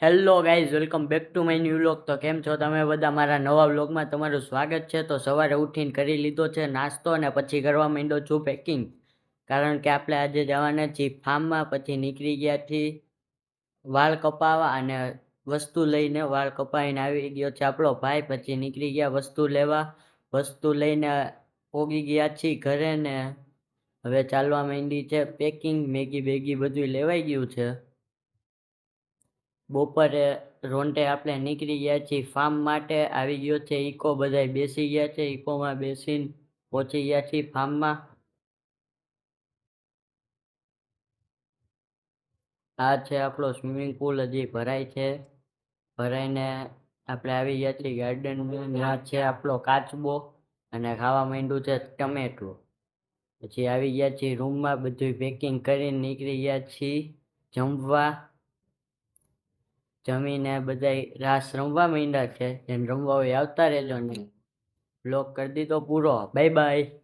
Hello guys, welcome back to my new vlog. તો કેમ છો તમે બધા? મારા નવા વ્લોગમાં તમારું સ્વાગત છે. તો સવારે ઉઠીને કરી લીધો છે નાસ્તો અને પછી કરવા માંડ્યો છું પેકિંગ. કારણ કે આપણે આજે જવાના છીએ ફાર્મમાં. પછી નીકળી ગયા છીએ વાળ કપાવવા અને વસ્તુ લઈને. વાળ કપાવીને આવી ગયો છે આપણો ભાઈ. પછી નીકળી ગયા વસ્તુ લેવા. વસ્તુ લઈને પોગી ગયા છીએ ઘરે ને હવે ચાલવા માંડી છે પેકિંગ. મેગી બેગી બધું લેવાઈ ગયું છે. બપોરે રોંઢે આપણે નીકળી ગયા છીએ ફાર્મ માટે. આવી ગયો છે ઈકો, બધા બેસી ગયા છે. ઈકોમાં બેસીને પહોંચી ગયા છીએ ફાર્મમાં. આ છે આપણો સ્વિમિંગ પુલ, હજી ભરાય છે. ભરાઈને આપણે આવી ગયા છીએ ગાર્ડનમાં. આ છે આપણો કાચબો અને ખાવા માંડ્યું છે ટમેટું. પછી આવી ગયા છીએ રૂમમાં, બધું પેકિંગ કરીને નીકળી ગયા છીએ જમવા. જમીને બધા રાસ રમવા માંડ્યા છે. જેને રમવા હોય આવતા રહેજો ને. બ્લોગ કરી દીધો પૂરો. Bye bye.